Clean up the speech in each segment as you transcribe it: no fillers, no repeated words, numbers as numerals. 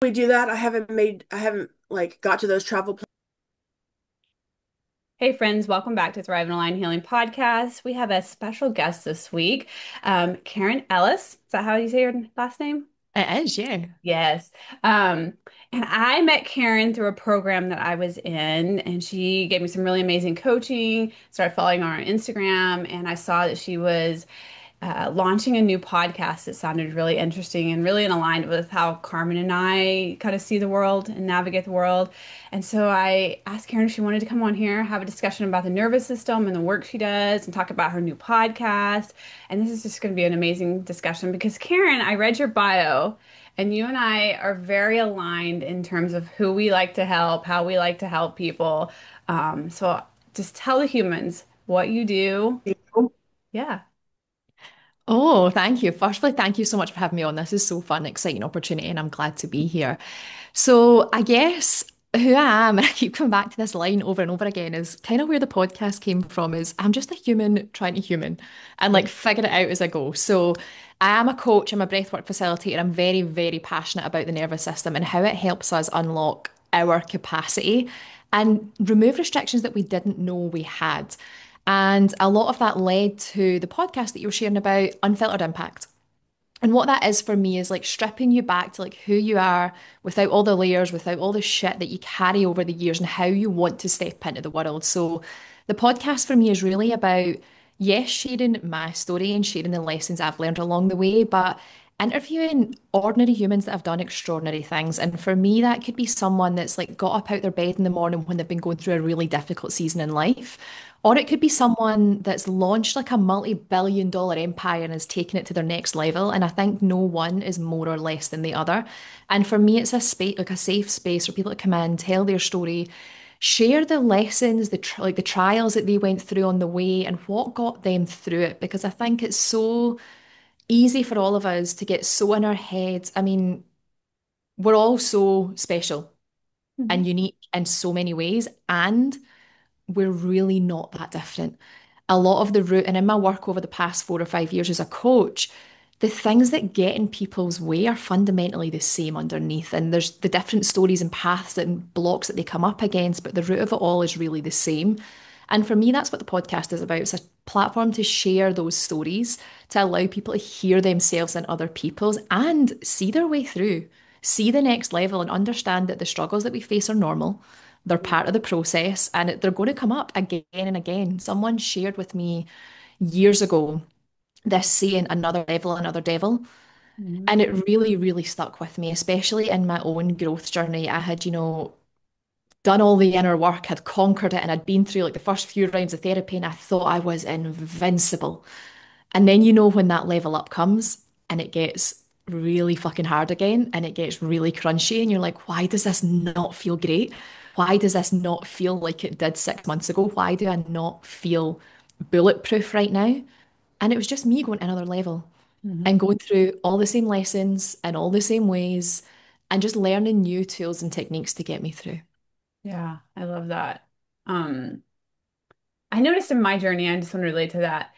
we do that. I haven't like got to those travel plans. Hey friends, welcome back to Thrive and Align Healing Podcast. We have a special guest this week, Karen Ellis. Is that how you say your last name? It is, yeah. Yes. Um, and I met Karen through a program that I was in, and she gave me some really amazing coaching. Started following her on Instagram, and I saw that she was launching a new podcast that sounded really interesting and really in aligned with how Carmen and I kind of see the world and navigate the world. And so I asked Karen if she wanted to come on here, have a discussion about the nervous system and the work she does, and talk about her new podcast. And this is just going to be an amazing discussion because Karen, I read your bio. And you and I are very aligned in terms of who we like to help, how we like to help people. So just tell the humans what you do. Yeah. Oh, thank you. Firstly, thank you so much for having me on. This is so fun, exciting opportunity, and I'm glad to be here. So, I guess who I am, and I keep coming back to this line over and over again, is kind of where the podcast came from, is I'm just a human trying to human and like figure it out as I go. So, I am a coach, I'm a breathwork facilitator. I'm very, very passionate about the nervous system and how it helps us unlock our capacity and remove restrictions that we didn't know we had. And a lot of that led to the podcast that you were sharing about Unfiltered Impact. And what that is for me is like stripping you back to like who you are without all the layers, without all the shit that you carry over the years and how you want to step into the world. So the podcast for me is really about, yes, sharing my story and sharing the lessons I've learned along the way, but interviewing ordinary humans that have done extraordinary things. And for me, that could be someone that's like got up out their bed in the morning when they've been going through a really difficult season in life. Or it could be someone that's launched like a multi-billion dollar empire and has taken it to their next level. And I think no one is more or less than the other. And for me, it's a space, like a safe space for people to come in, tell their story, share the lessons, like the trials that they went through on the way and what got them through it. Because I think it's so easy for all of us to get so in our heads. I mean, we're all so special and unique in so many ways. And we're really not that different. A lot of the root, and in my work over the past 4 or 5 years as a coach, the things that get in people's way are fundamentally the same underneath. And there's the different stories and paths and blocks that they come up against, but the root of it all is really the same. And for me, that's what the podcast is about. It's a platform to share those stories, to allow people to hear themselves and other people's and see their way through, see the next level, and understand that the struggles that we face are normal. They're part of the process and they're going to come up again and again. Someone shared with me years ago this saying, another level, another devil. And Mhm. it really, really stuck with me, especially in my own growth journey. I had, done all the inner work, had conquered it, and I'd been through like the first few rounds of therapy, and I thought I was invincible. And then when that level up comes and it gets really fucking hard again and it gets really crunchy, and you're like, why does this not feel great? Why does this not feel like it did 6 months ago? Why do I not feel bulletproof right now? And it was just me going another level and Mhm. going through all the same lessons and all the same ways and just learning new tools and techniques to get me through. Yeah, I love that. I noticed in my journey, I just want to relate to that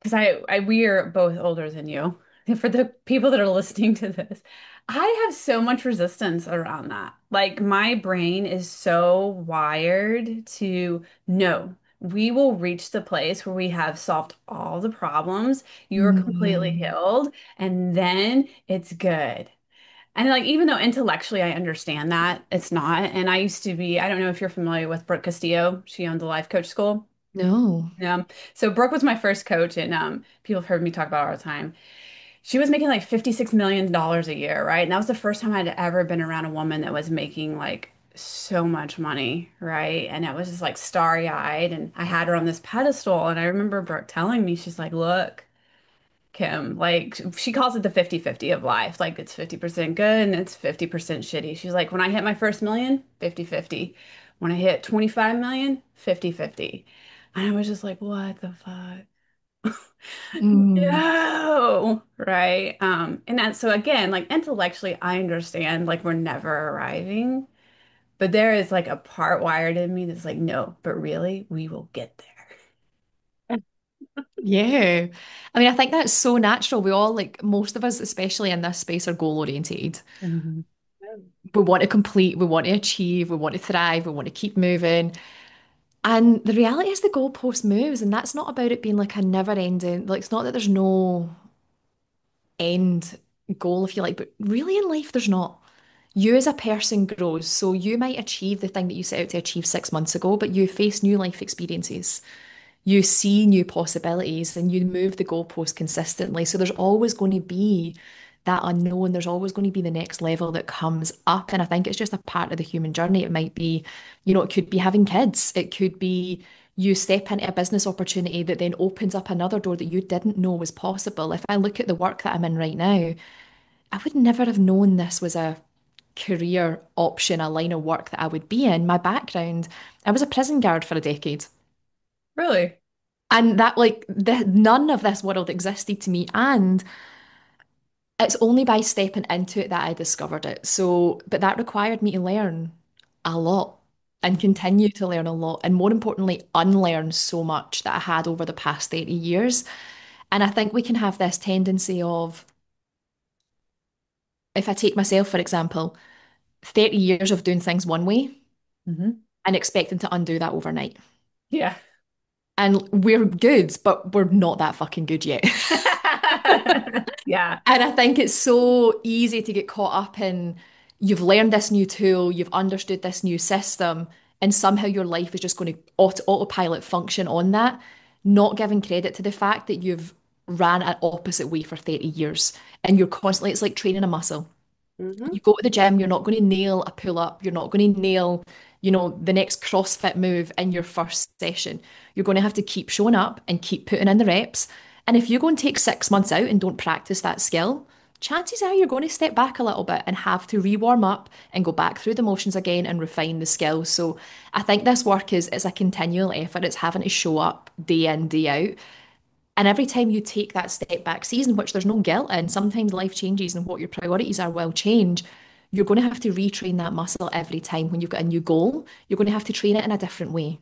because we are both older than you. For the people that are listening to this, I have so much resistance around that. Like my brain is so wired to no, we will reach the place where we have solved all the problems, you're completely Mm. healed, and then it's good. And like, even though intellectually I understand that, it's not. And I used to be, I don't know if you're familiar with Brooke Castillo. She owned the life coach school. No. Yeah. So Brooke was my first coach, and people have heard me talk about her all the time. She was making like $56 million a year, right? And that was the first time I'd ever been around a woman that was making like so much money, right? And I was just like starry-eyed, and I had her on this pedestal. And I remember Brooke telling me, she's like, look, Kim. Like she calls it the 50-50 of life. Like it's 50% good and it's 50% shitty. She's like, when I hit my first million, 50-50. When I hit 25 million, 50-50. And I was just like, what the fuck? Mm. No, right? And that so again, like intellectually, I understand like we're never arriving, but there is like a part wired in me that's like, no, but really, we will get there. Yeah. I mean, I think that's so natural. We all, like, most of us, especially in this space, are goal oriented. We want to complete, we want to achieve, we want to thrive, we want to keep moving. And the reality is the goalpost moves, and that's not about it being like a never ending, like it's not that there's no end goal, if you like, but really in life, there's not. You as a person grows. So you might achieve the thing that you set out to achieve 6 months ago, but you face new life experiences. You see new possibilities and you move the goalpost consistently. So there's always going to be that unknown. There's always going to be the next level that comes up. And I think it's just a part of the human journey. It might be, it could be having kids. It could be you step into a business opportunity that then opens up another door that you didn't know was possible. If I look at the work that I'm in right now, I would never have known this was a career option, a line of work that I would be in. My background, I was a prison guard for a decade. Really? And that, like, none of this world existed to me. And it's only by stepping into it that I discovered it. So, but that required me to learn a lot and continue to learn a lot. And more importantly, unlearn so much that I had over the past 30 years. And I think we can have this tendency of, if I take myself, for example, 30 years of doing things one way Hmm. and expecting to undo that overnight. Yeah. And we're good, but we're not that fucking good yet. Yeah. And I think it's so easy to get caught up in you've learned this new tool, you've understood this new system, and somehow your life is just going to autopilot function on that, not giving credit to the fact that you've ran an opposite way for 30 years. And you're constantly, it's like training a muscle. Hmm. You go to the gym, you're not going to nail a pull up, you're not going to nail, the next CrossFit move in your first session. You're going to have to keep showing up and keep putting in the reps. And if you go and take 6 months out and don't practice that skill, chances are you're going to step back a little bit and have to re-warm up and go back through the motions again and refine the skills. So I think this work is it's a continual effort. It's having to show up day in, day out. And every time you take that step back season, which there's no guilt in, sometimes life changes and what your priorities are will change. You're going to have to retrain that muscle every time when you've got a new goal. You're going to have to train it in a different way.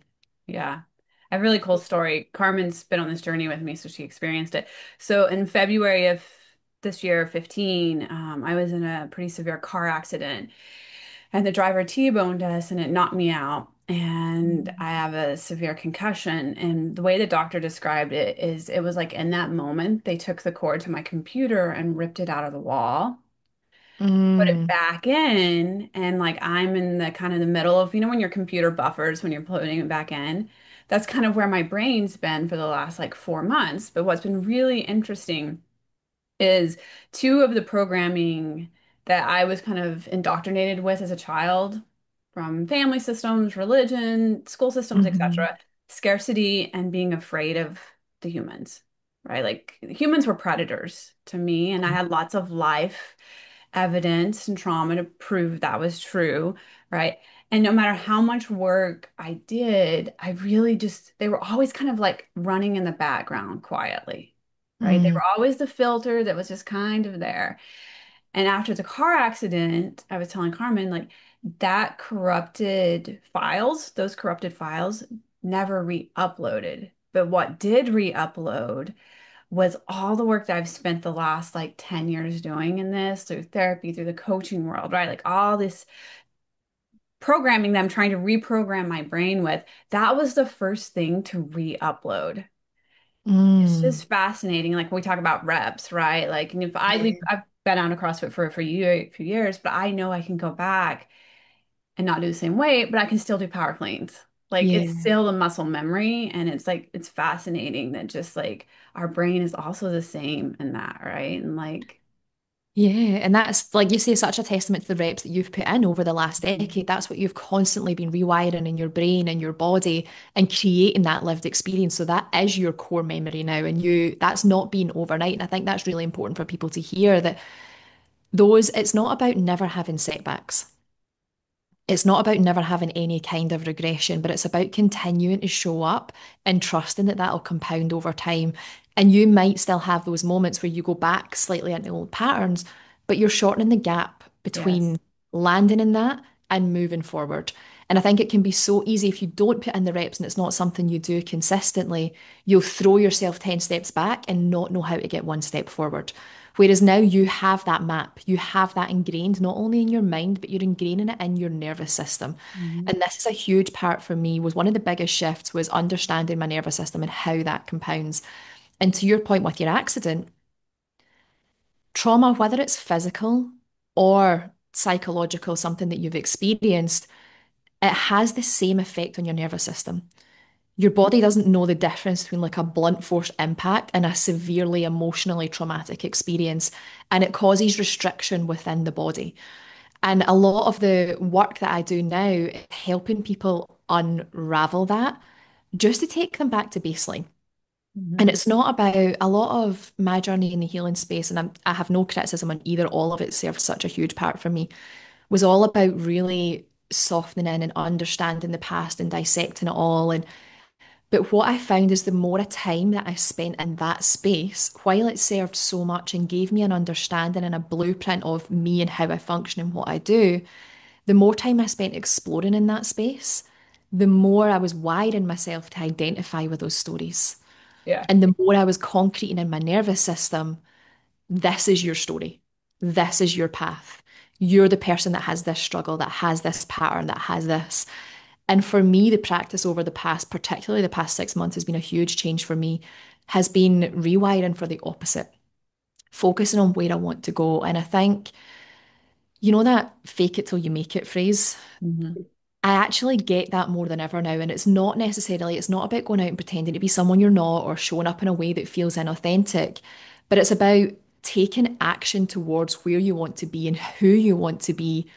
Yeah. A really cool story. Carmen's been on this journey with me, so she experienced it. So in February of this year, 15, I was in a pretty severe car accident and the driver T-boned us and it knocked me out. And I have a severe concussion. And the way the doctor described it is it was like in that moment, they took the cord to my computer and ripped it out of the wall, put it Mm, back in, and like I'm in the kind of the middle of, when your computer buffers when you're putting it back in. That's kind of where my brain's been for the last like 4 months. But what's been really interesting is two of the programming that I was kind of indoctrinated with as a child from family systems, religion, school systems, mhm, etc. Scarcity and being afraid of the humans, right? Like humans were predators to me, and I had lots of life evidence and trauma to prove that was true, right? And no matter how much work I did, I really just, they were always kind of like running in the background quietly, right? They mm, were always the filter that was just kind of there. And after the car accident, I was telling Carmen, like, that corrupted files, those corrupted files never re-uploaded. But what did re-upload was all the work that I've spent the last like 10 years doing in this through therapy, through the coaching world, right? Like all this programming that I'm trying to reprogram my brain with, that was the first thing to re-upload. It's mm. just fascinating. Like when we talk about reps, right? Like, and if I leave, Yeah. I've been on a CrossFit for a few years, but I know I can go back and not do the same weight, but I can still do power cleans. Like it's Yeah. still the muscle memory. And it's like, it's fascinating that just like our brain is also the same in that, right? And like, Yeah, and that's like you say, such a testament to the reps that you've put in over the last decade. That's what you've constantly been rewiring in your brain and your body and creating that lived experience. So that is your core memory now, and that's not been overnight. And I think that's really important for people to hear that it's not about never having setbacks. It's not about never having any kind of regression, but it's about continuing to show up and trusting that that'll compound over time. And you might still have those moments where you go back slightly into old patterns, but you're shortening the gap yes. between landing in that and moving forward. And I think it can be so easy if you don't put in the reps and it's not something you do consistently, you'll throw yourself 10 steps back and not know how to get one step forward. Whereas now you have that map, you have that ingrained not only in your mind, but you're ingraining it in your nervous system. Mhm. And this is a huge part for me, was one of the biggest shifts was understanding my nervous system and how that compounds. And to your point with your accident, trauma, whether it's physical or psychological, something that you've experienced, it has the same effect on your nervous system. Your body doesn't know the difference between like a blunt force impact and a severely emotionally traumatic experience, and it causes restriction within the body. And a lot of the work that I do now is helping people unravel that just to take them back to baseline. And Mhm. it's not about a lot of my journey in the healing space, and I have no criticism on either, all of it served such a huge part for me, was all about really softening in and understanding the past and dissecting it all. And but what I found is the more time that I spent in that space, while it served so much and gave me an understanding and a blueprint of me and how I function and what I do, the more time I spent exploring in that space, the more I was wiring myself to identify with those stories. Yeah. And the more I was concreting in my nervous system, this is your story. This is your path. You're the person that has this struggle, that has this pattern, that has this. And for me, the practice over the past, particularly the past 6 months, has been a huge change for me, has been rewiring for the opposite, focusing on where I want to go. And I think, you know, that fake it till you make it phrase? Mhm. I actually get that more than ever now. And it's not necessarily, it's not about going out and pretending to be someone you're not or showing up in a way that feels inauthentic, but it's about taking action towards where you want to be and who you want to be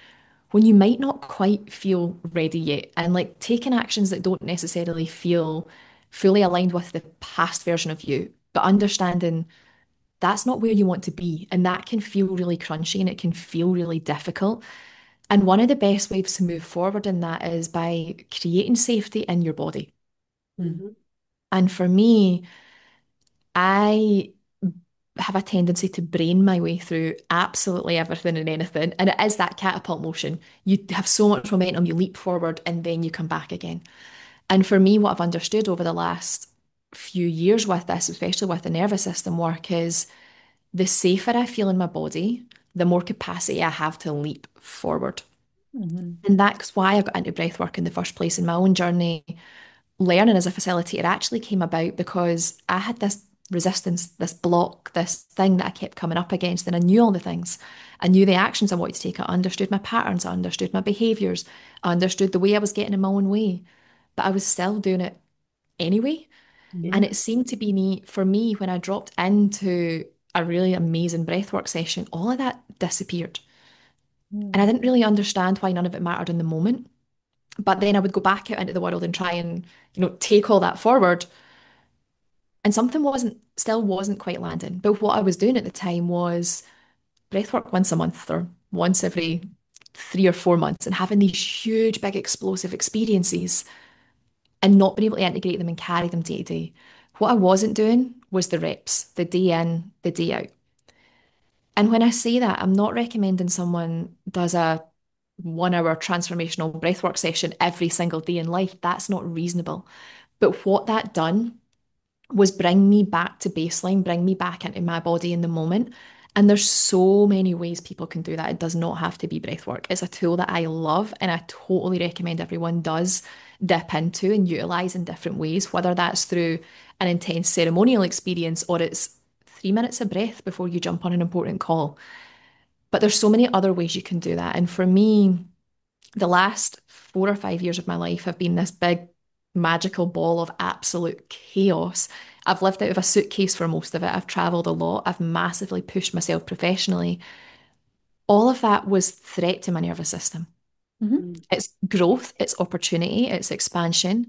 when you might not quite feel ready yet. And like taking actions that don't necessarily feel fully aligned with the past version of you, but understanding that's not where you want to be. And that can feel really crunchy and it can feel really difficult. And one of the best ways to move forward in that is by creating safety in your body. Mhm. And for me, I have a tendency to brain my way through absolutely everything and anything. And it is that catapult motion. You have so much momentum, you leap forward and then you come back again. And for me, what I've understood over the last few years with this, especially with the nervous system work, is the safer I feel in my body, the more capacity I have to leap forward. Mhm. And that's why I got into breathwork in the first place in my own journey. Learning as a facilitator actually came about because I had this resistance, this block, this thing that I kept coming up against, and I knew all the things. I knew the actions I wanted to take. I understood my patterns, I understood my behaviors, I understood the way I was getting in my own way, but I was still doing it anyway. And Mhm. it seemed to be me, for me, when I dropped into a really amazing breathwork session, all of that disappeared. And I Mhm. didn't really understand why none of it mattered in the moment. But then I would go back out into the world and try and, take all that forward. And something still wasn't quite landing. But what I was doing at the time was breathwork once a month or once every 3 or 4 months and having these huge, big, explosive experiences and not being able to integrate them and carry them day to day. What I wasn't doing was the reps, the day in, the day out. And when I say that, I'm not recommending someone does a 1 hour transformational breathwork session every single day in life. That's not reasonable. But what that done was bring me back to baseline, bring me back into my body in the moment. And there's so many ways people can do that. It does not have to be breath work. It's a tool that I love and I totally recommend everyone does dip into and utilize in different ways, whether that's through an intense ceremonial experience or it's 3 minutes of breath before you jump on an important call. But there's so many other ways you can do that. And for me, the last 4 or 5 years of my life have been this big magical ball of absolute chaos. I've lived out of a suitcase for most of it. I've traveled a lot. I've massively pushed myself professionally. All of that was threat to my nervous system. Mhm. It's growth, it's opportunity, it's expansion,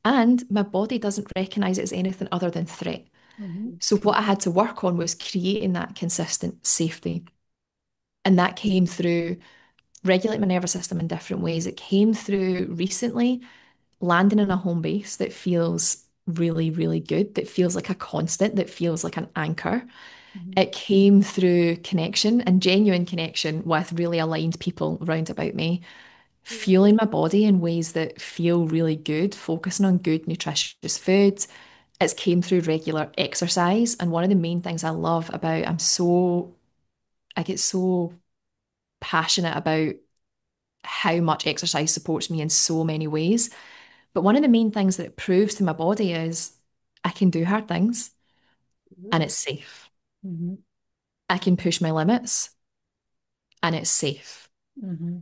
and my body doesn't recognize it as anything other than threat. Mhm. So what I had to work on was creating that consistent safety. And that came through regulating my nervous system in different ways. It came through recently landing in a home base that feels really, really good, that feels like a constant, that feels like an anchor. Mhm. It came through connection and genuine connection with really aligned people round about me, fueling my body in ways that feel really good, focusing on good, nutritious food, It's came through regular exercise. And one of the main things I love about, I get so passionate about how much exercise supports me in so many ways. But one of the main things that it proves to my body is I can do hard things and it's safe. Mm-hmm. I can push my limits and it's safe. Mm-hmm.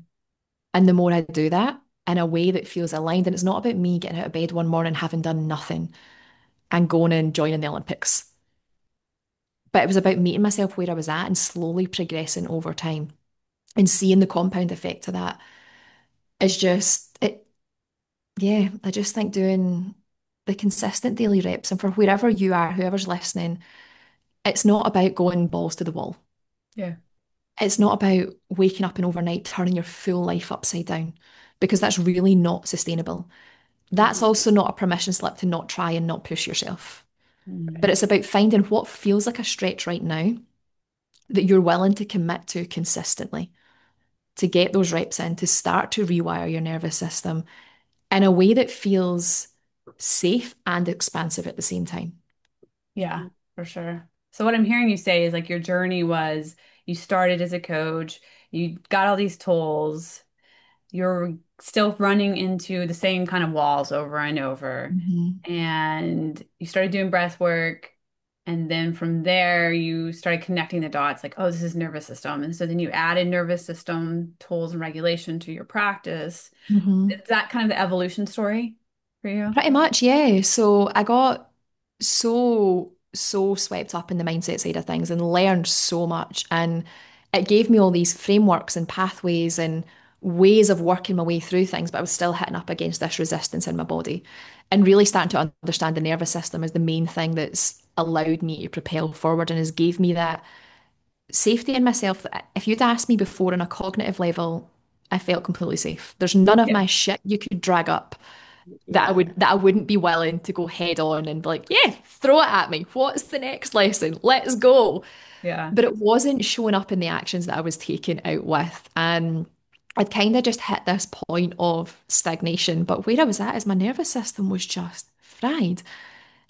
And the more I do that in a way that feels aligned, and it's not about me getting out of bed one morning having done nothing and going and joining the Olympics, but it was about meeting myself where I was at and slowly progressing over time and seeing the compound effect of that is just it. Yeah, I just think doing the consistent daily reps, and for wherever you are, whoever's listening, it's not about going balls to the wall. Yeah. It's not about waking up and overnight turning your full life upside down because that's really not sustainable. That's also not a permission slip to not try and not push yourself. Mm-hmm. But it's about finding what feels like a stretch right now that you're willing to commit to consistently to get those reps in, to start to rewire your nervous system in a way that feels safe and expansive at the same time. Yeah, for sure. So what I'm hearing you say is like your journey was you started as a coach, you got all these tools, you're still running into the same kind of walls over and over, Mhm. and you started doing breath work, and then from there you started connecting the dots like, oh, this is nervous system. And so then you added nervous system tools and regulation to your practice. Mhm. Is that kind of the evolution story for you? Pretty much, yeah. So I got so swept up in the mindset side of things and learned so much. And it gave me all these frameworks and pathways and ways of working my way through things, but I was still hitting up against this resistance in my body and really starting to understand the nervous system as the main thing that's allowed me to propel forward and has gave me that safety in myself that if you'd asked me before on a cognitive level, I felt completely safe. There's none of Yeah. my shit you could drag up Yeah. that I wouldn't be willing to go head on and be like, yeah, throw it at me. What's the next lesson? Let's go. Yeah. But it wasn't showing up in the actions that I was taken out with. And I'd kind of just hit this point of stagnation. But where I was at is my nervous system was just fried.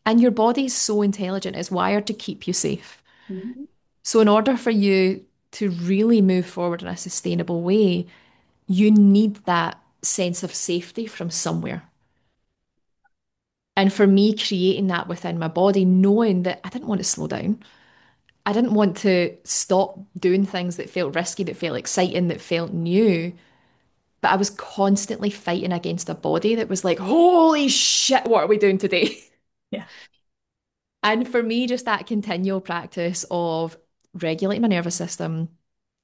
And your body's so intelligent, it's wired to keep you safe. Mhm. So in order for you to really move forward in a sustainable way, you need that sense of safety from somewhere. And for me, creating that within my body, knowing that I didn't want to slow down, I didn't want to stop doing things that felt risky, that felt exciting, that felt new. But I was constantly fighting against a body that was like, holy shit, what are we doing today? Yeah. And for me, just that continual practice of regulating my nervous system,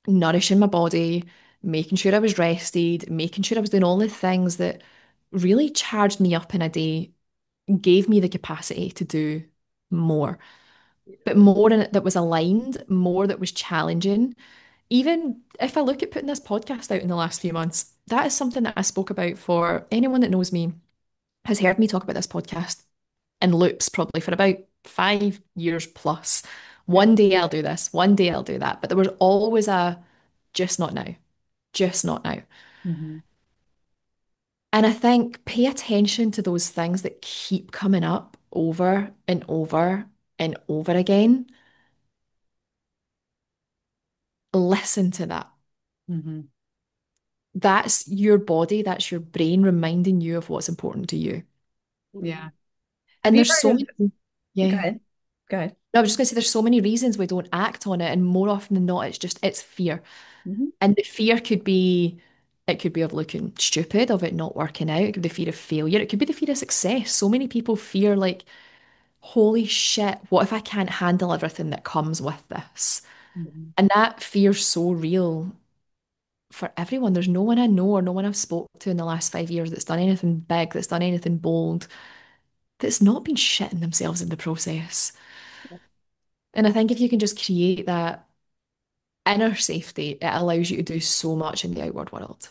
nourishing my body, making sure I was rested, making sure I was doing all the things that really charged me up in a day, gave me the capacity to do more, but more in it that was aligned, more that was challenging. Even if I look at putting this podcast out in the last few months, that is something that I spoke about for anyone that knows me has heard me talk about this podcast in loops probably for about 5 years plus. Yeah. One day I'll do this, one day I'll do that. But there was always a just not now, just not now. Hmm. And I think pay attention to those things that keep coming up over and over and over again. Listen to that. Hmm. That's your body, that's your brain reminding you of what's important to you. Yeah. Have And you there's so heard of, many, go yeah. ahead. Go ahead. No, I was just gonna say there's so many reasons we don't act on it, and more often than not, it's fear. Hmm. And the fear could be it could be of looking stupid, of it not working out, it could be the fear of failure, it could be the fear of success. So many people fear like, holy shit, what if I can't handle everything that comes with this? Hmm. And that fear's so real for everyone. There's no one I know or no one I've spoke to in the last 5 years that's done anything big, that's done anything bold, that's not been shitting themselves in the process. And I think if you can just create that inner safety, it allows you to do so much in the outward world.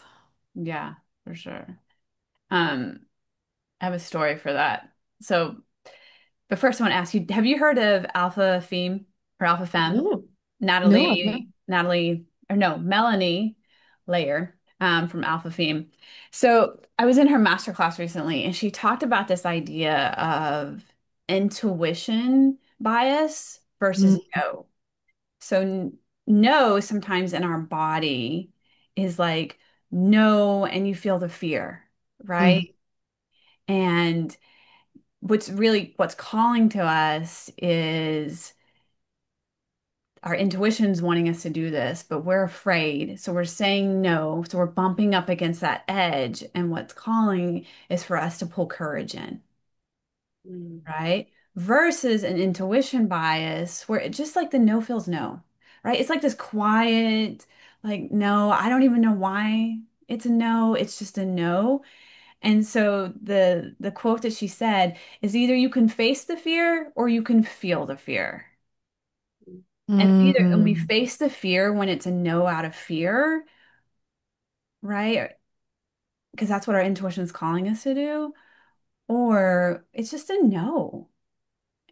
Yeah, for sure. Um, I have a story for that. So, but first I want to ask you, have you heard of Alpha Femme or Alpha Femme? No, no, I've not. Natalie, or no, Melanie Layer, from Alpha Femme. So I was in her masterclass recently and she talked about this idea of intuition bias versus Mm, no. So no sometimes in our body is like no, and you feel the fear, right? mm, And what's calling to us is our intuition's wanting us to do this, but we're afraid. So we're saying no. So we're bumping up against that edge. And what's calling is for us to pull courage in, Mm. right? Versus an intuition bias where it just like the no feels no, right? It's like this quiet, like, no, I don't even know why it's a no. It's just a no. And so the quote that she said is either you can face the fear or you can feel the fear. And we mm. face the fear when it's a no out of fear, right? Because that's what our intuition is calling us to do, or it's just a no.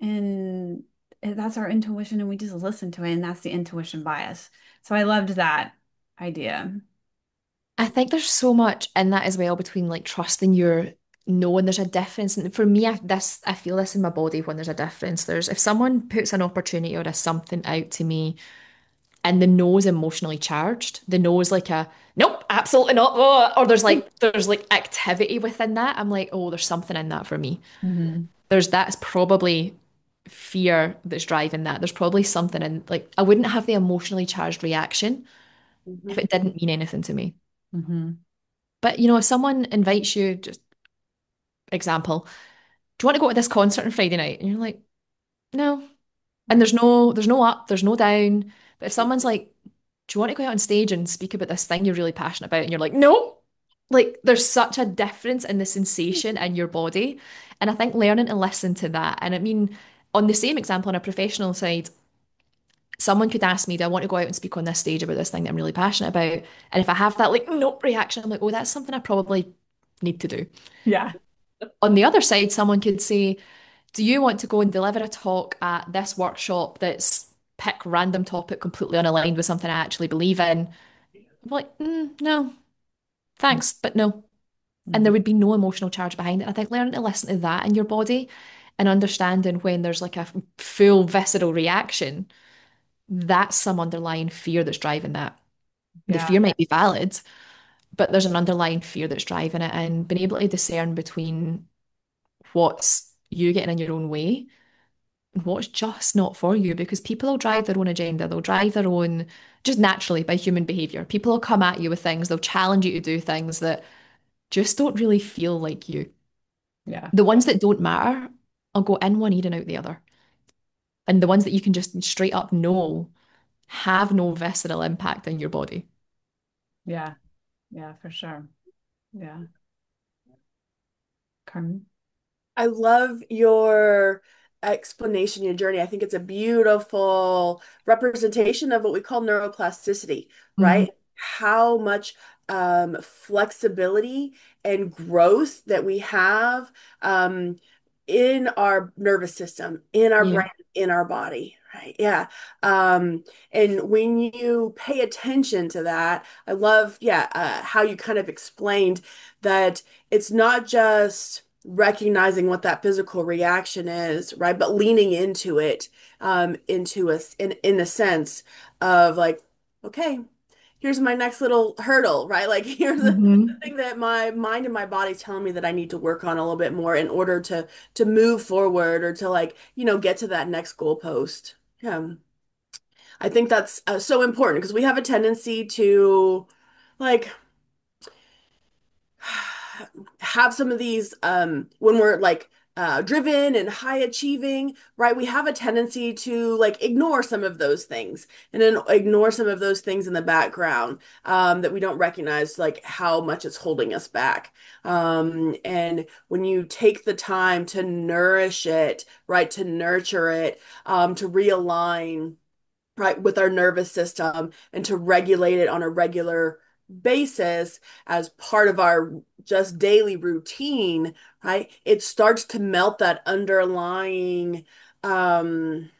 And that's our intuition, and we just listen to it, and that's the intuition bias. So I loved that idea. I think there's so much in that as well between like trusting your no, and there's a difference. And for me, I feel this in my body when there's a difference. There's if someone puts an opportunity or a something out to me and the no is emotionally charged, the no is like a nope, absolutely not. Oh, or there's like activity within that. I'm like, oh, there's something in that for me. Hmm. That's probably fear that's driving that. There's probably something in like I wouldn't have the emotionally charged reaction if Mhm. it didn't mean anything to me. Hmm. But if someone invites you, just example, do you want to go to this concert on Friday night? And you're like, no. And Right. there's no up, there's no down. But if someone's like, do you want to go out on stage and speak about this thing you're really passionate about? And you're like, no. Like there's such a difference in the sensation in your body. And I think learning to listen to that. And I mean, on the same example, on a professional side, someone could ask me, do I want to go out and speak on this stage about this thing that I'm really passionate about? And if I have that like nope reaction, I'm like, oh, that's something I probably need to do. Yeah. On the other side, someone could say, do you want to go and deliver a talk at this workshop that's pick random topic completely unaligned with something I actually believe in? I'm like, no, thanks, but no. And there Hmm. would be no emotional charge behind it. I think learning to listen to that in your body and understanding when there's like a full visceral reaction, that's some underlying fear that's driving that. The Yeah. fear might be valid, but there's an underlying fear that's driving it. And being able to discern between what's you getting in your own way what's just not for you because people will drive their own agenda. They'll drive their own, just naturally by human behavior. People will come at you with things, they'll challenge you to do things that just don't really feel like you. Yeah. The ones that don't matter, I'll go in one ear and out the other. And the ones that you can just straight up know have no visceral impact on your body. Yeah. Yeah, for sure. Yeah. Carmen. I love your explanation, your journey. I think it's a beautiful representation of what we call neuroplasticity, Mhm. right? How much flexibility and growth that we have in our nervous system, in our Yeah. brain, in our body, right? Yeah. And when you pay attention to that, I love, yeah, how you kind of explained that it's not just recognizing what that physical reaction is, right? But leaning into it, into us in the sense of like, okay, here's my next little hurdle, right? Like here's the Mhm. thing that my mind and my body's telling me that I need to work on a little bit more in order to move forward or to like, get to that next goalpost. I think that's so important because we have a tendency to like have some of these when we're like driven and high achieving, right? We have a tendency to like ignore some of those things and then ignore some of those things in the background that we don't recognize like how much it's holding us back. And when you take the time to nourish it, right, to nurture it, to realign right, with our nervous system and to regulate it on a regular basis as part of our just daily routine, right? It starts to melt that underlying um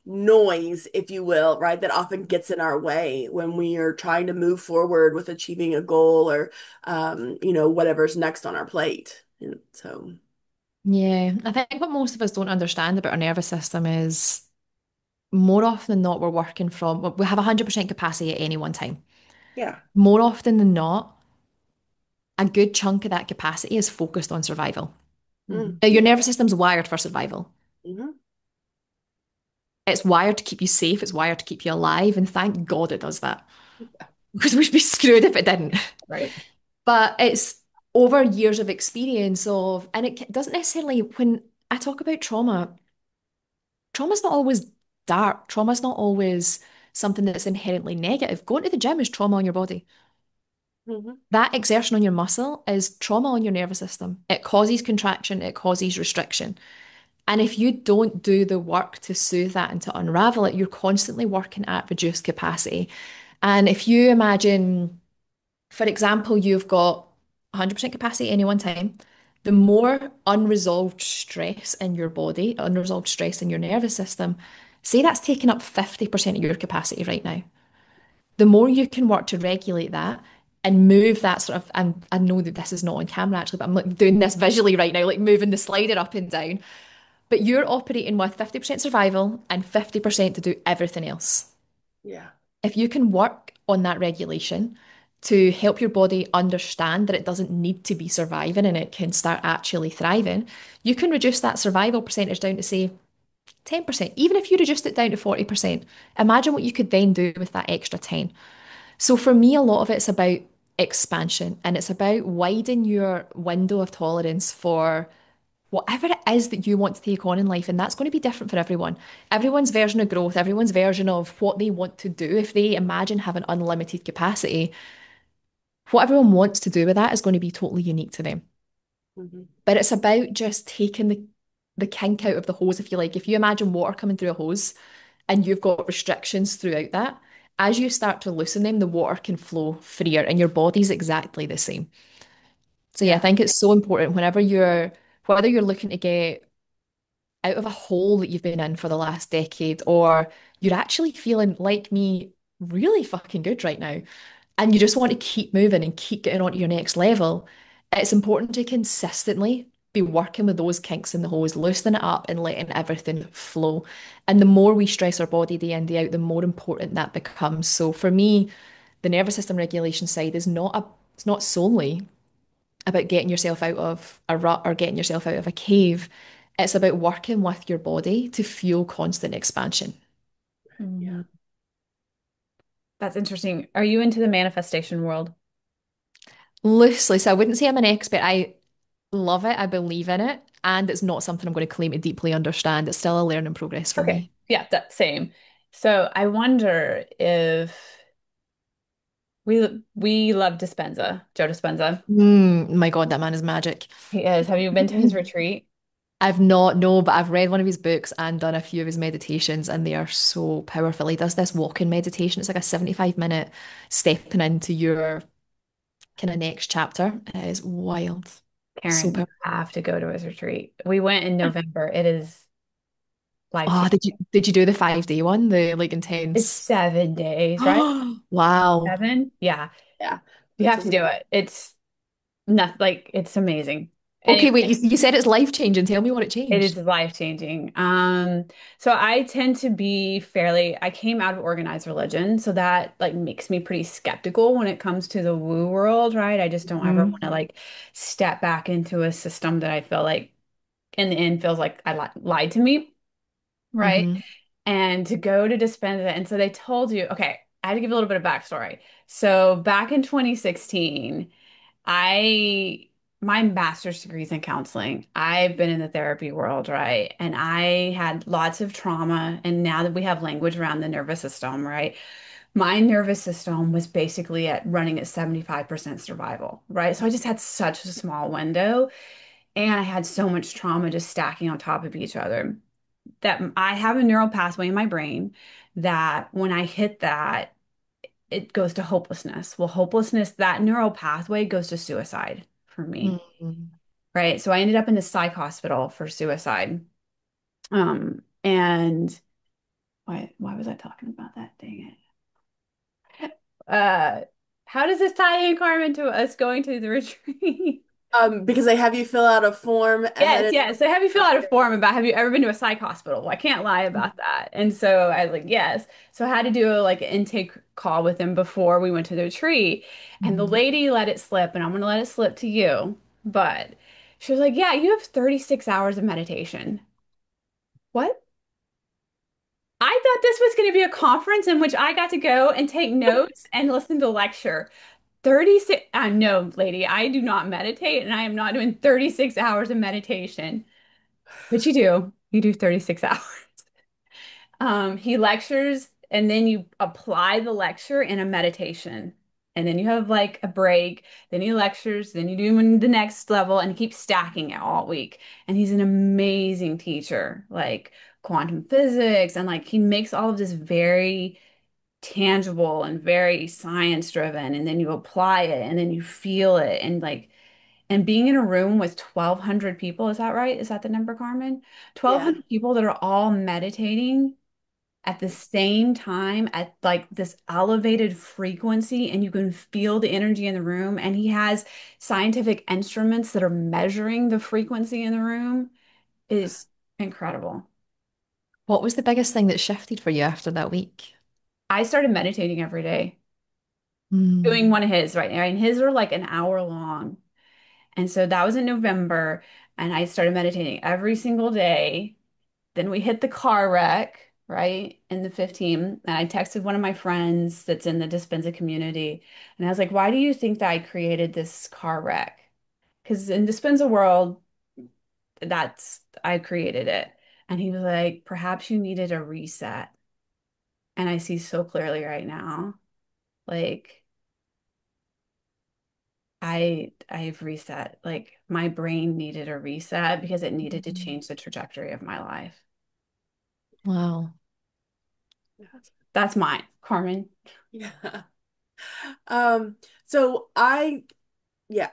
noise, if you will, right, that often gets in our way when we are trying to move forward with achieving a goal or whatever's next on our plate. And so Yeah, I think what most of us don't understand about our nervous system is more often than not, we're working from, well, we have 100% capacity at any one time. Yeah. More often than not, a good chunk of that capacity is focused on survival. Mm. Now, your nervous system's wired for survival. Hmm. It's wired to keep you safe, it's wired to keep you alive, and thank God it does that. Because we'd be screwed if it didn't. Right. But it's over years of experience of, and it doesn't necessarily, when I talk about trauma, trauma's not always dark. Trauma's not always something that's inherently negative. Going to the gym is trauma on your body. Hmm. That exertion on your muscle is trauma on your nervous system. It causes contraction, it causes restriction. And if you don't do the work to soothe that and to unravel it, you're constantly working at reduced capacity. And if you imagine, for example, you've got 100% capacity at any one time, the more unresolved stress in your body, unresolved stress in your nervous system, say that's taking up 50% of your capacity right now. The more you can work to regulate that and move that sort of, and I know that this is not on camera actually, but I'm like doing this visually right now, like moving the slider up and down. But you're operating with 50% survival and 50% to do everything else. Yeah. If you can work on that regulation to help your body understand that it doesn't need to be surviving and it can start actually thriving, you can reduce that survival percentage down to say 10%. Even if you reduced it down to 40%, imagine what you could then do with that extra 10. So for me, a lot of it's about expansion and it's about widening your window of tolerance for whatever it is that you want to take on in life. And that's going to be different for everyone. Everyone's version of growth, everyone's version of what they want to do, if they imagine having unlimited capacity, what everyone wants to do with that is going to be totally unique to them. Hmm. But it's about just taking the kink out of the hose, if you like. If you imagine water coming through a hose and you've got restrictions throughout that, as you start to loosen them, the water can flow freer and your body's exactly the same. So yeah, I Yeah. think it's so important whenever whether you're looking to get out of a hole that you've been in for the last decade, or you're actually feeling like me, really fucking good right now, and you just want to keep moving and keep getting on to your next level, it's important to consistently be working with those kinks in the hose, loosening it up and letting everything flow. And the more we stress our body day in, day out, the more important that becomes. So for me, the nervous system regulation side it's not solely about getting yourself out of a rut or getting yourself out of a cave. It's about working with your body to fuel constant expansion. Yeah. Mhm. That's interesting. Are you into the manifestation world? Loosely, so I wouldn't say I'm an expert. I love it, I believe in it, and it's not something I'm going to claim to deeply understand. It's still a learning progress for Okay. me. Yeah, that same. So I wonder if we love Dispenza, Joe Dispenza. My God, that man is magic. He is. Have you been to his retreat? I've not, no, but I've read one of his books and done a few of his meditations, and they are so powerful. He does this walking meditation. It's like a 75-minute stepping into your kind of next chapter. It is wild. So Karen, you powerful. have to go to his retreat. We went in November. It is Oh, life-changing. did you do the 5 day one? The like It's intense. 7 days, right? Wow. 7? Yeah. Yeah. You That's have a to do lot. it. It's not like it's amazing. Okay, Anyway, wait, you said it's life changing. Tell me what it it is changed. life-changing. So I tend to be I came out of organized religion, so that like makes me pretty skeptical when it comes to the woo world, right? I just don't ever want Hmm. to like step back into a system that I feel like in the end feels like I li lied to me, right? Hmm. And to go to Dispenza. And so they told you, okay, I had to give a little bit of backstory. So back in 2016, I my master's degree is in counseling. I've been in the therapy world, right? And I had lots of trauma. And now that we have language around the nervous system, right? My nervous system was basically at running at 75% survival, right? So I just had such a small window and I had so much trauma just stacking on top of each other that I have a neural pathway in my brain that when I hit that, it goes to hopelessness. Well, hopelessness, that neural pathway goes to suicide for me, Hmm. right? So I ended up in the psych hospital for suicide. And why was I talking about that? Dang it. How does this tie in, Carmen, to us going to the retreat? Because they have you fill out a form ahead Yes, of yes. So have you fill out a time. form about have you ever been to a psych hospital? Well, I can't lie about that. And so I was like, yes. So I had to do a like an intake call with him before we went to the retreat. And the Mhm. lady let it slip, and I'm gonna let it slip to you. But she was like, yeah, you have 36 hours of meditation. What? I thought this was going to be a conference in which I got to go and take notes and listen to lecture. 36, no, lady, I do not meditate and I am not doing 36 hours of meditation. But you do. You do 36 hours. He lectures and then you apply the lecture in a meditation. And then you have like a break. Then he lectures. Then you do the next level and he keeps stacking it all week. And he's an amazing teacher, like quantum physics. And like he makes all of this very tangible and very science driven. And then you apply it and then you feel it. And like, and being in a room with 1,200 people, is that right? Is that the number, Carmen? Yeah. 1,200 people that are all meditating at the same time at like this elevated frequency, and you can feel the energy in the room. And he has scientific instruments that are measuring the frequency in the room. It is incredible. What was the biggest thing that shifted for you after that week? I started meditating every day, doing Mm. one of his, right? And his are like an hour long. And so that was in November, and I started meditating every single day. Then we hit the car wreck, right, in the 15. And I texted one of my friends that's in the Dispenza community. And I was like, why do you think that I created this car wreck? Because in Dispenza world, I created it. And he was like, perhaps you needed a reset. And I see so clearly right now. Like, I've reset. Like my brain needed a reset because it needed to change the trajectory of my life. Wow. That's mine, Carmen. Yeah. Um, so I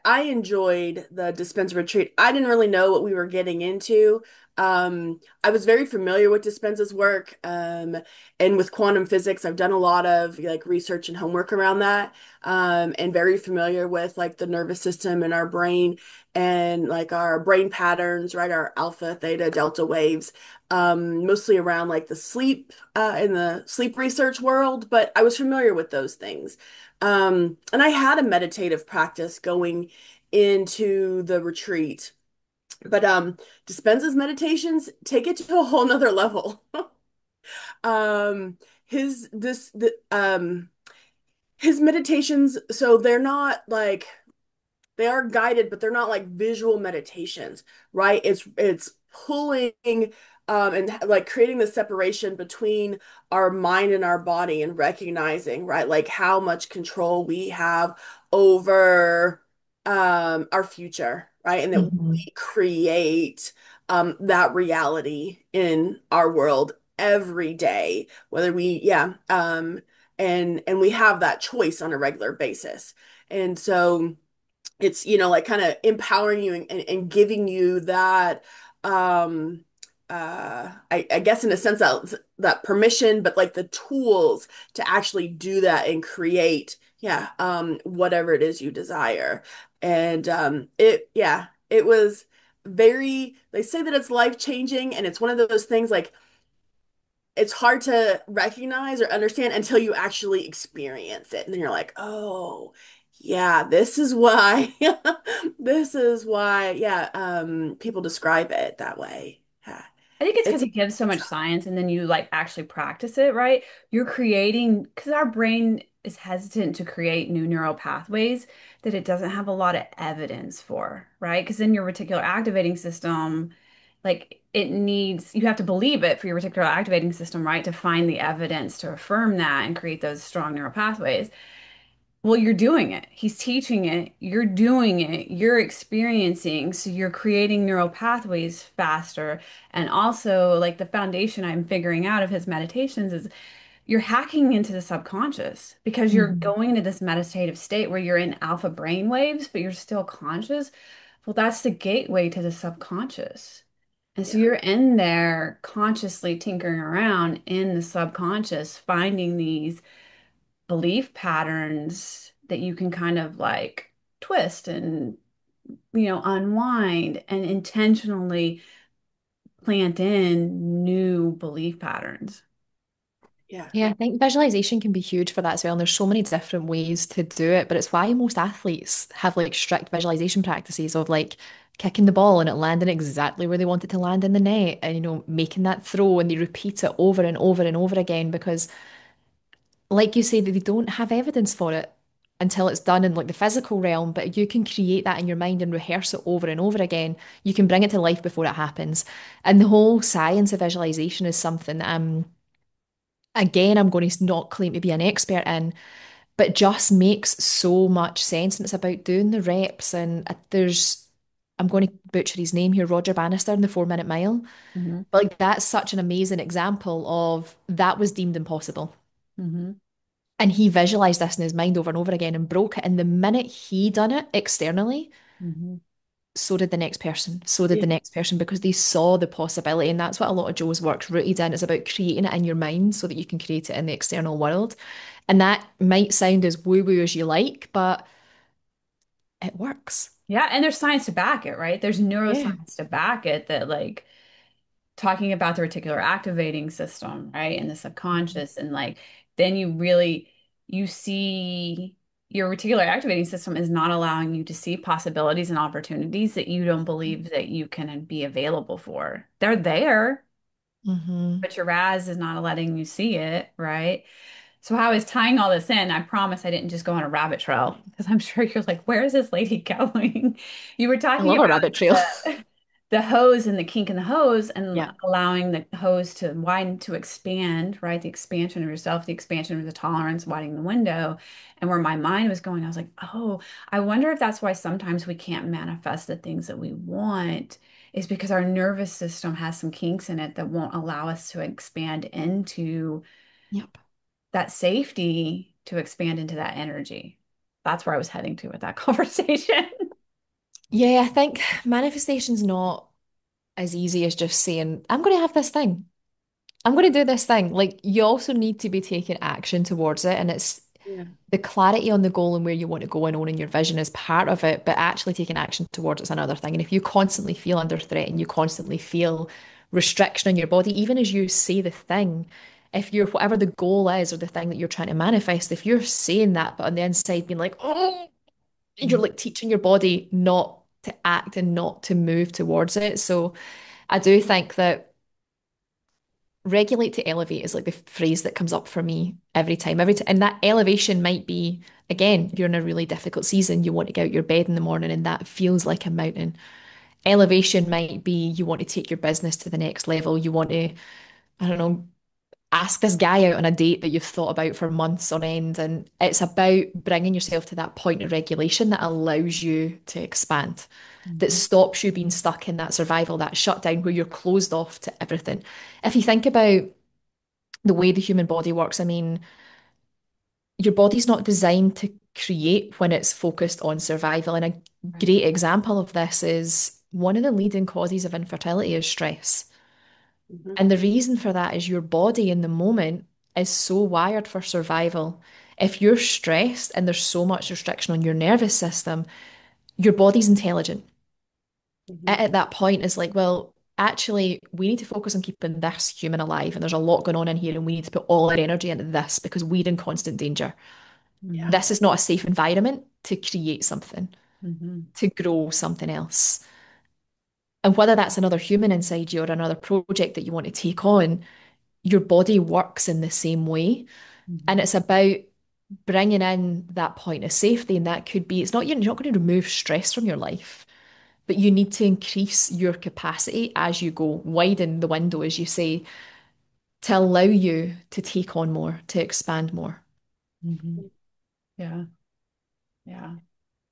enjoyed the dispenser retreat. I didn't really know what we were getting into. I was very familiar with Dispenza's work, and with quantum physics. I've done a lot of like research and homework around that, and very familiar with like the nervous system and our brain and like our brain patterns, right? Our alpha, theta, delta waves, mostly around like the sleep, in the sleep research world. But I was familiar with those things. And I had a meditative practice going into the retreat, but Dispenza's meditations take it to a whole nother level. Um, his this the his meditations, so they're not like they are guided, but they're not like visual meditations, right? It's pulling and like creating the separation between our mind and our body and recognizing, right, like how much control we have over our future, right? And that Mhm. we create that reality in our world every day, whether we yeah, and we have that choice on a regular basis. And so it's like kind of empowering you and giving you that I guess in a sense that permission, but like the tools to actually do that and create whatever it is you desire. And it was very, they say that it's life changing, and it's one of those things like it's hard to recognize or understand until you actually experience it. And then you're like, oh, yeah, this is why, this is why, people describe it that way. Yeah. I think it's because It's, he gives so much science and then you like actually practice it, right? You're creating, because our brain is hesitant to create new neural pathways that it doesn't have a lot of evidence for, right? Because in your reticular activating system, like it needs, you have to believe it for your reticular activating system, right? To find the evidence to affirm that and create those strong neural pathways. Well, you're doing it. He's teaching it. You're doing it. You're experiencing. So you're creating neural pathways faster. And also, like the foundation I'm figuring out of his meditations is you're hacking into the subconscious because you're Mhm. going into this meditative state where you're in alpha brain waves, but you're still conscious. Well, that's the gateway to the subconscious. And so yeah. you're in there consciously tinkering around in the subconscious, finding these belief patterns that you can kind of like twist and unwind and intentionally plant in new belief patterns. Yeah. Yeah, I think visualization can be huge for that as well. And there's so many different ways to do it, but it's why most athletes have like strict visualization practices of like kicking the ball and it landing exactly where they want it to land in the net and, making that throw and they repeat it over and over and over again because, like you say, that they don't have evidence for it until it's done in like the physical realm, but you can create that in your mind and rehearse it over and over again. You can bring it to life before it happens. And the whole science of visualization is something again, I'm going to not claim to be an expert in, but just makes so much sense. And it's about doing the reps. And I'm going to butcher his name here, Roger Bannister in the 4 Minute Mile. Hmm. But like, that's such an amazing example of that was deemed impossible. Hmm. And he visualized this in his mind over and over again and broke it. And the minute he done it externally, Hmm. so did the next person. So did Yeah. the next person because they saw the possibility. And that's what a lot of Joe's work's rooted in. It's about creating it in your mind so that you can create it in the external world. And that might sound as woo-woo as you like, but it works. Yeah, and there's science to back it, right? There's Yeah. neuroscience to back it that like talking about the reticular activating system, right? And the subconscious and like then you see your reticular activating system is not allowing you to see possibilities and opportunities that you don't believe that you can be available for. They're there, Hmm. but your RAS is not letting you see it, right? So how I was tying all this in, I promise I didn't just go on a rabbit trail because I'm sure you're like, where is this lady going? You were I talking love a rabbit trail. about the hose and the kink in the hose and Yeah. allowing the hose to widen to expand, right? The expansion of yourself, the expansion of the tolerance, widening the window. And where my mind was going, I was like, oh, I wonder if that's why sometimes we can't manifest the things that we want, is because our nervous system has some kinks in it that won't allow us to expand into Yep. that safety to expand into that energy. That's where I was heading to with that conversation. Yeah, I think manifestation's not as easy as just saying, I'm going to have this thing. I'm going to do this thing. Like, you also need to be taking action towards it. And it's Yeah. the clarity on the goal and where you want to go and owning your vision is part of it, but actually taking action towards it's another thing. And if you constantly feel under threat and you constantly feel restriction in your body, even as you say the thing, if you're whatever the goal is or the thing that you're trying to manifest, if you're saying that, but on the inside being like, oh, you're like teaching your body not to act and not to move towards it. So I do think that regulate to elevate is like the phrase that comes up for me every time. And that elevation might be, again, you're in a really difficult season. You want to get out your bed in the morning and that feels like a mountain. Elevation might be you want to take your business to the next level. You want to, I don't know, ask this guy out on a date that you've thought about for months on end. And it's about bringing yourself to that point of regulation that allows you to expand, that Mhm. stops you being stuck in that survival, that shutdown where you're closed off to everything. If you think about the way the human body works, I mean, your body's not designed to create when it's focused on survival. And a Right. great example of this is one of the leading causes of infertility is stress. Mhm. And the reason for that is your body in the moment is so wired for survival. If you're stressed and there's so much restriction on your nervous system, your body's intelligent. Mhm. At that point, it's like, well, actually, we need to focus on keeping this human alive. And there's a lot going on in here, and we need to put all our energy into this because we're in constant danger. Yeah. Mhm. This is not a safe environment to create something, Mhm. to grow something else. And whether that's another human inside you or another project that you want to take on, your body works in the same way. And Mhm. it's about bringing in that point of safety. And that could be, it's not, you're not going to remove stress from your life, but you need to increase your capacity as you go, widen the window, as you say, to allow you to take on more, to expand more. Mhm. Yeah. Yeah.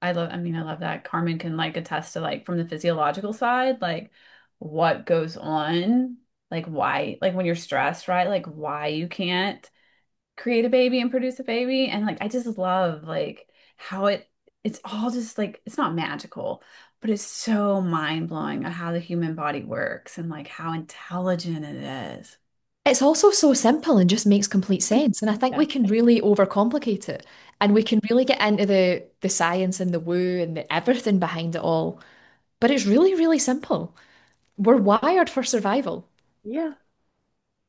I love that. Carmen can like attest to like from the physiological side, like what goes on, like why, like when you're stressed, right? Like why you can't create a baby and produce a baby. And like I just love like how it's all just like it's not magical, but it's so mind-blowing on how the human body works and like how intelligent it is. It's also so simple and just makes complete sense. And I think Yeah. we can really overcomplicate it. And we can really get into the science and the woo and the everything behind it all. But it's really, really simple. We're wired for survival. Yeah.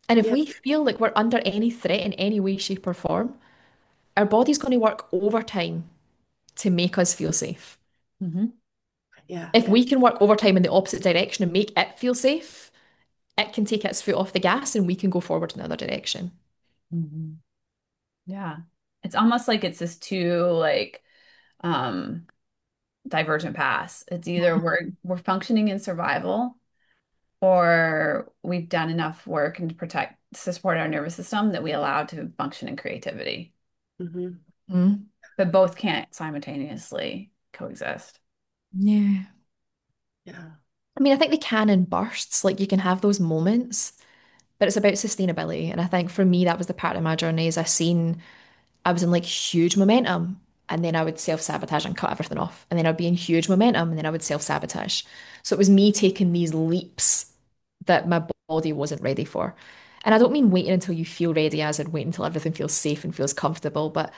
And if Yeah. we feel like we're under any threat in any way, shape, or form, our body's going to work overtime to make us feel safe. Hmm. Yeah. If we can work overtime in the opposite direction and make it feel safe, it can take its foot off the gas and we can go forward in another direction. Hmm. Yeah. It's almost like it's this two like um divergent paths. It's either we're functioning in survival or we've done enough work and to protect to support our nervous system that we allow to function in creativity. Hmm. Mm. But both can't simultaneously coexist. Yeah. I mean, I think they can in bursts. Like you can have those moments, but it's about sustainability. And I think for me, that was the part of my journey is I was in like huge momentum and then I would self-sabotage and cut everything off. And then I'd be in huge momentum and then I would self-sabotage. So it was me taking these leaps that my body wasn't ready for. And I don't mean waiting until you feel ready, as in wait until everything feels safe and feels comfortable, but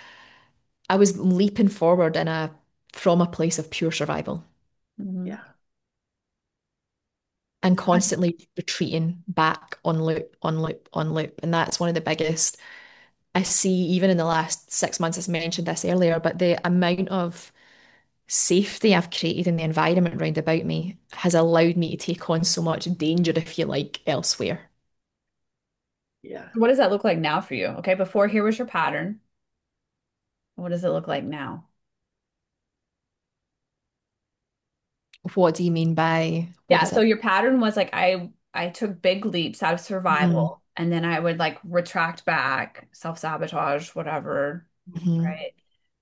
I was leaping forward from a place of pure survival Hmm. Yeah. and constantly retreating back on loop, on loop, on loop. And that's one of the biggest I see even in the last 6 months, as mentioned this earlier, but the amount of safety I've created in the environment round about me has allowed me to take on so much danger, if you like, elsewhere. Yeah. What does that look like now for you? Okay, before here was your pattern. What does it look like now? What do you mean by what Yeah, is so it? your pattern was like I took big leaps out of Mhm, survival and then I would like retract back, self-sabotage, whatever, mhm. right?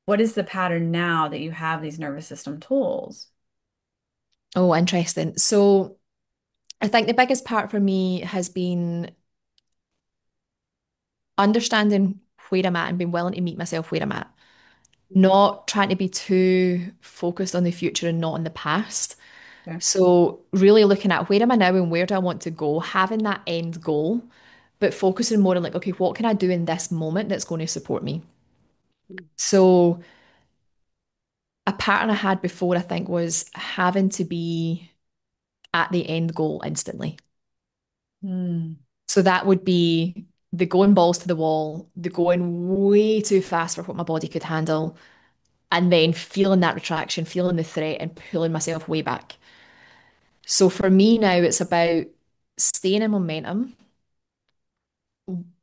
What is the pattern now that you have these nervous system tools? Oh, interesting. So I think the biggest part for me has been understanding where I'm at and being willing to meet myself where I'm at. Not trying to be too focused on the future and not on the past. Okay. So really looking at where am I now and where do I want to go, having that end goal, but focusing more on like, okay, what can I do in this moment that's going to support me? So a pattern I had before, I think, was having to be at the end goal instantly. Hmm. So that would be the going balls to the wall, the going way too fast for what my body could handle, and then feeling that retraction, feeling the threat, and pulling myself way back. So for me now, it's about staying in momentum,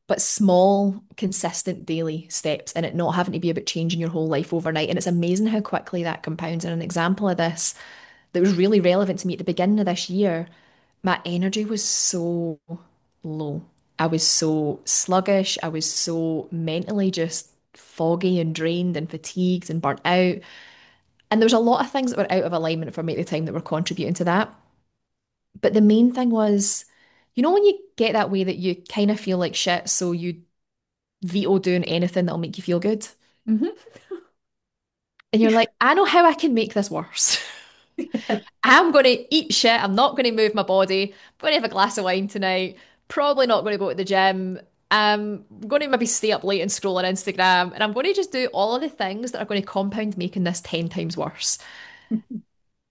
but small, consistent daily steps, and it not having to be about changing your whole life overnight. And it's amazing how quickly that compounds. And an example of this that was really relevant to me at the beginning of this year, my energy was so low. I was so sluggish. I was so mentally just foggy and drained and fatigued and burnt out. And there was a lot of things that were out of alignment for me at the time that were contributing to that. But the main thing was, when you get that way that you kind of feel like shit, so you veto doing anything that'll make you feel good. Hmm. And you're like, I know how I can make this worse. I'm going to eat shit. I'm not going to move my body. I'm going to have a glass of wine tonight. Probably not going to go to the gym. I'm going to maybe stay up late and scroll on Instagram. And I'm going to just do all of the things that are going to compound making this 10 times worse.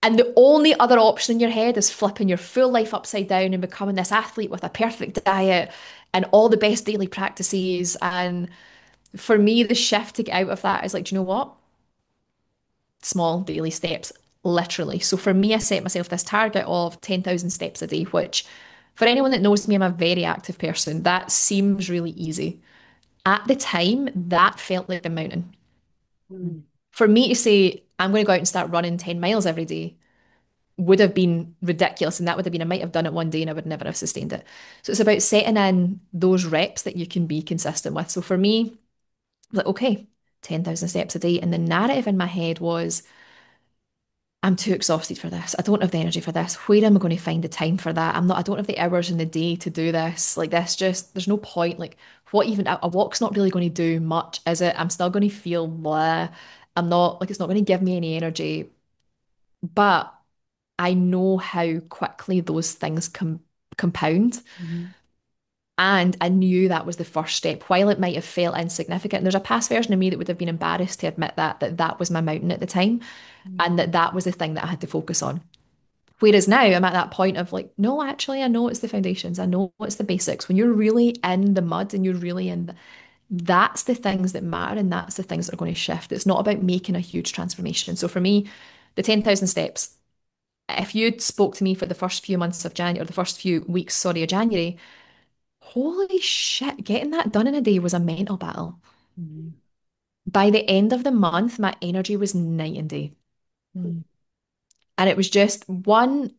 And the only other option in your head is flipping your full life upside down and becoming this athlete with a perfect diet and all the best daily practices. And for me, the shift to get out of that is like, do you know what? Small daily steps, literally. So for me, I set myself this target of 10,000 steps a day, which for anyone that knows me, I'm a very active person. That seems really easy. At the time, that felt like a mountain. Mm. For me to say, I'm going to go out and start running 10 miles every day would have been ridiculous. And that would have been, I might have done it one day and I would never have sustained it. So it's about setting in those reps that you can be consistent with. So for me, like, okay, 10,000 steps a day. And the narrative in my head was, I'm too exhausted for this. I don't have the energy for this. Where am I going to find the time for that? I don't have the hours in the day to do this. Like this just there's no point. Like what even a walk's not really going to do much, is it? I'm still going to feel blah. I'm not like it's not going to give me any energy. But I know how quickly those things compound. Mhm. And I knew that was the first step, while it might have felt insignificant. There's a past version of me that would have been embarrassed to admit that was my mountain at the time, Mm, and that was the thing that I had to focus on. Whereas now I'm at that point of like, no, actually, I know it's the foundations. I know it's the basics. When you're really in the mud and you're really that's the things that matter and that's the things that are going to shift. It's not about making a huge transformation. So for me, the 10,000 steps, if you'd spoke to me for the first few months of January, or the first few weeks, sorry, of January, holy shit, getting that done in a day was a mental battle. mm, By the end of the month, my energy was night and day. mm, And it was just one,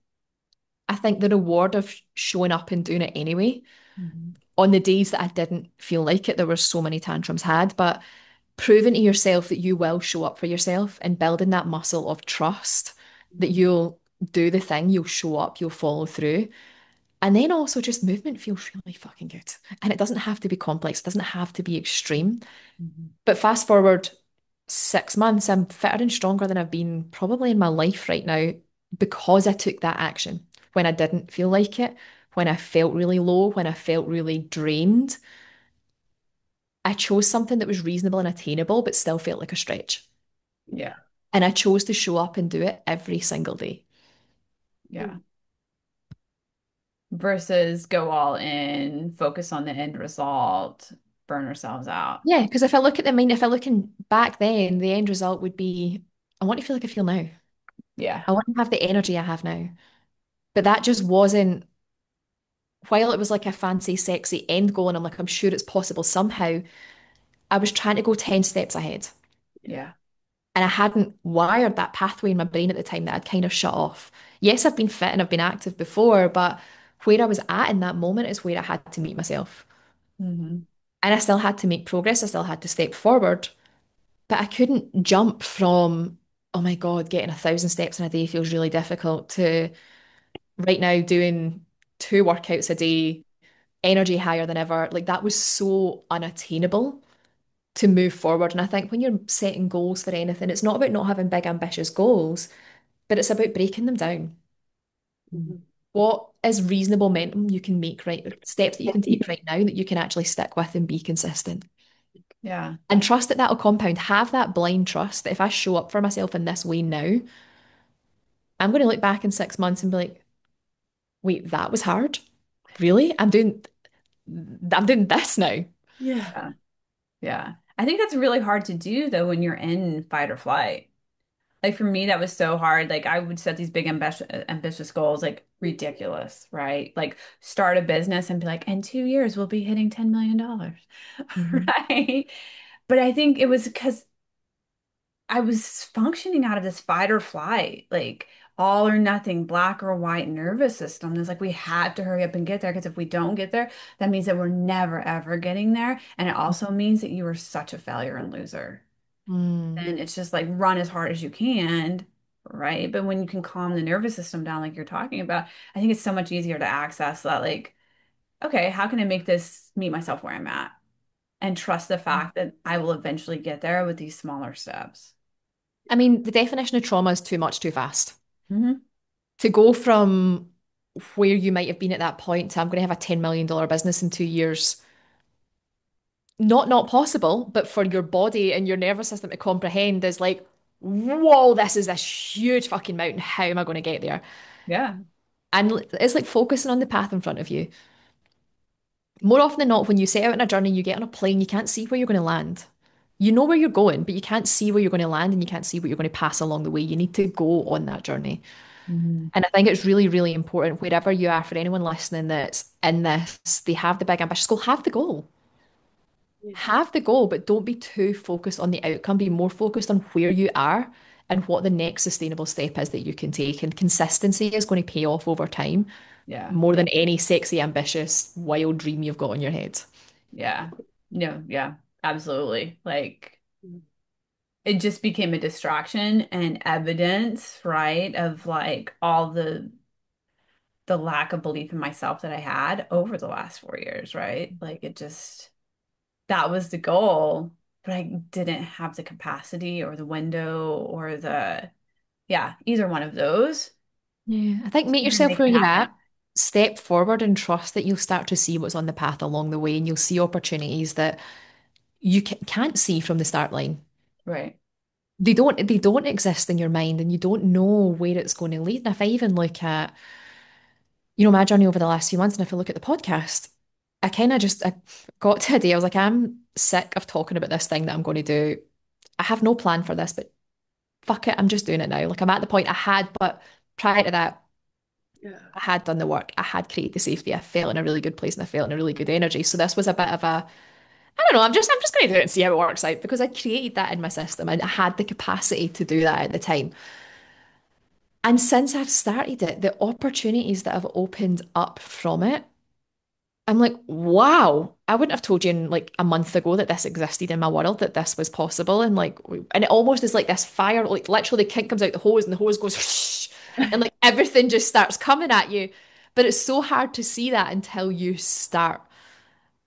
I think the reward of showing up and doing it anyway. mm, On the days that I didn't feel like it, there were so many tantrums had, but proving to yourself that you will show up for yourself and building that muscle of trust that you'll do the thing, you'll show up, you'll follow through. And then also just movement feels really fucking good. And it doesn't have to be complex, it doesn't have to be extreme. mm, But fast forward 6 months, I'm fitter and stronger than I've been probably in my life right now because I took that action when I didn't feel like it, when I felt really low, when I felt really drained. I chose something that was reasonable and attainable, but still felt like a stretch. yeah, And I chose to show up and do it every single day. yeah. Versus go all in, focus on the end result, burn ourselves out. Yeah, because if I look at the mind, if I look in back then, the end result would be I want to feel like I feel now. Yeah, I want to have the energy I have now. But that just wasn't, while it was like a fancy, sexy end goal, and I'm like, I'm sure it's possible somehow, I was trying to go 10 steps ahead. yeah, And I hadn't wired that pathway in my brain at the time that I'd kind of shut off. Yes, I've been fit and I've been active before, but where I was at in that moment is where I had to meet myself. hmm, And I still had to make progress. I still had to step forward, but I couldn't jump from, oh my God, getting 1,000 steps in a day feels really difficult to right now doing 2 workouts a day, energy higher than ever. Like that was so unattainable to move forward. And I think when you're setting goals for anything, it's not about not having big, ambitious goals, but it's about breaking them down. Mhm. What is reasonable momentum you can make right, steps that you can take right now that you can actually stick with and be consistent. yeah, And trust that that'll compound. Have that blind trust that if I show up for myself in this way now, I'm going to look back in 6 months and be like, wait, that was hard. Really? I'm doing this now. Yeah. yeah, yeah. I think that's really hard to do though when you're in fight or flight. Like for me, that was so hard. Like I would set these big ambitious goals, like ridiculous, right? Like start a business and be like, in 2 years we'll be hitting $10 million, Mhm. right? But I think it was because I was functioning out of this fight or flight, like all or nothing, black or white nervous system. It's like we had to hurry up and get there because if we don't get there, that means that we're never ever getting there. And it also means that you are such a failure and loser. Mm. And it's just like run as hard as you can, right? But when you can calm the nervous system down, like you're talking about, I think it's so much easier to access that, like, okay, how can I make this meet myself where I'm at? And trust the fact that I will eventually get there with these smaller steps. I mean, the definition of trauma is too much too fast. Hmm. To go from where you might have been at that point to I'm going to have a $10 million business in 2 years, not possible, but for your body and your nervous system to comprehend is like, whoa, this is this huge fucking mountain. How am I going to get there? Yeah. And it's like focusing on the path in front of you. More often than not, when you set out on a journey, you get on a plane, you can't see where you're going to land. You know where you're going, but you can't see where you're going to land and you can't see what you're going to pass along the way. You need to go on that journey. Hmm. And I think it's really, really important wherever you are, for anyone listening that's in this, they have the big ambitious goal, have the goal. Yeah. Have the goal, but don't be too focused on the outcome. Be more focused on where you are and what the next sustainable step is that you can take. And consistency is going to pay off over time Yeah. more than any sexy, ambitious, wild dream you've got in your head. Yeah. No, yeah, absolutely. Like it just became a distraction and evidence, right, of like all the lack of belief in myself that I had over the last 4 years, right? Like it just that was the goal, but I didn't have the capacity or the window or the, yeah, either one of those Yeah, I think meet to even yourself make where it you're happen. at. step forward and trust that you'll start to see what's on the path along the way, and you'll see opportunities that you can't see from the start line. Right. They don't exist in your mind, and you don't know where it's going to lead. And if I even look at, my journey over the last few months, and if I look at the podcast, I got to a day, I was like, I'm sick of talking about this thing that I'm going to do. I have no plan for this, but fuck it, I'm just doing it now. Like I'm at the point I had, but prior to that, Yeah. I had done the work. I had created the safety. I felt in a really good place and I felt in a really good energy. So this was a bit of a, I don't know, I'm just going to do it and see how it works out because I created that in my system and I had the capacity to do that at the time. And since I've started it, the opportunities that have opened up from it, I'm like, wow, I wouldn't have told you in like a month ago that this existed in my world, that this was possible. And like, and it almost is like this fire, like literally the kink comes out the hose and the hose goes, whoosh, and like everything just starts coming at you. But it's so hard to see that until you start.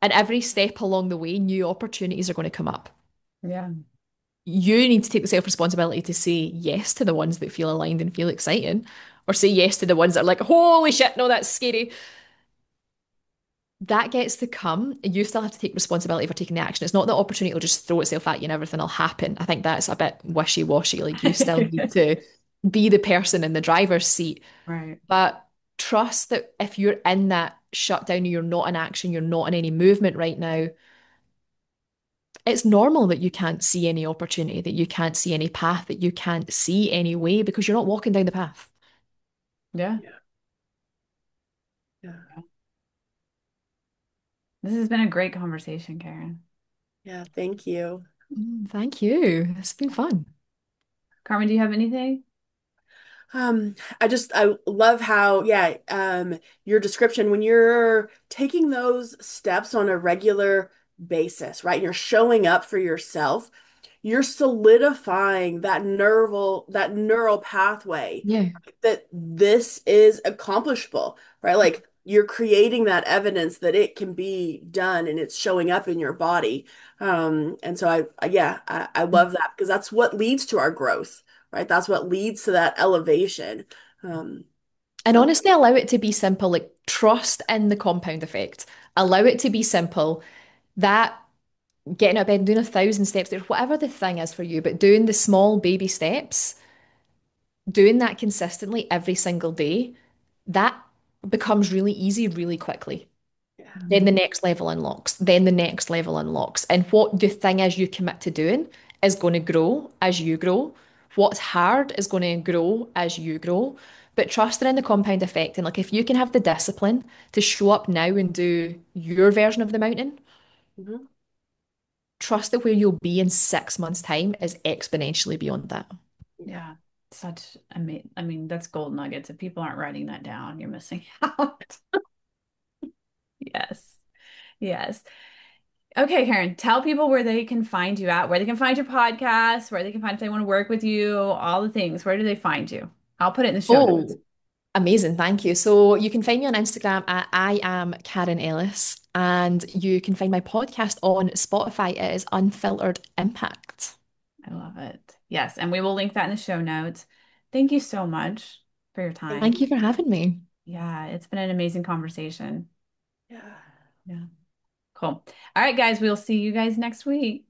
And every step along the way, new opportunities are going to come up. Yeah. You need to take the self responsibility to say yes to the ones that feel aligned and feel exciting, or say yes to the ones that are like, holy shit, no, that's scary. That gets to come. You still have to take responsibility for taking the action. It's not that opportunity will just throw itself at you and everything will happen. I think that's a bit wishy-washy. Like you still need to be the person in the driver's seat. Right. But trust that if you're in that shutdown, you're not in action, you're not in any movement right now, it's normal that you can't see any opportunity, that you can't see any path, that you can't see any way because you're not walking down the path. Yeah. Yeah. Yeah. This has been a great conversation, Karen. Yeah. Thank you. Thank you. It's been fun. Carmen, do you have anything? I love how, yeah, your description when you're taking those steps on a regular basis, right? You're showing up for yourself, you're solidifying that neural pathway Yeah. that this is accomplishable, right? Like you're creating that evidence that it can be done and it's showing up in your body. And so I love that because that's what leads to our growth, right? That's what leads to that elevation. Um, And so honestly, allow it to be simple, like trust in the compound effect. Allow it to be simple. That getting out of bed and doing 1,000 steps there, whatever the thing is for you, but doing the small baby steps, doing that consistently every single day, that becomes really easy really quickly. yeah, Then Mhm. the next level unlocks, then the next level unlocks. And what the thing is you commit to doing is going to grow as you grow. What's hard is going to grow as you grow. But trusting in the compound effect. And like if you can have the discipline to show up now and do your version of the mountain, mhm, trust that where you'll be in 6 months' time is exponentially beyond that. yeah, Yeah. Such amazing. I mean, that's gold nuggets. If people aren't writing that down, you're missing out. Yes. Yes. Okay, Karen, tell people where they can find you at, where they can find your podcast, where they can find if they want to work with you, all the things. Where do they find you? I'll put it in the show notes. Oh, amazing. Thank you. So you can find me on Instagram at I am Karen Ellis, and you can find my podcast on Spotify. It is Unfiltered Impact. I love it. Yes, and we will link that in the show notes. Thank you so much for your thank Thank time. you you. for having me. Yeah, it's been an amazing conversation. Yeah. Yeah, cool. All right, guys, we'll see you guys next week.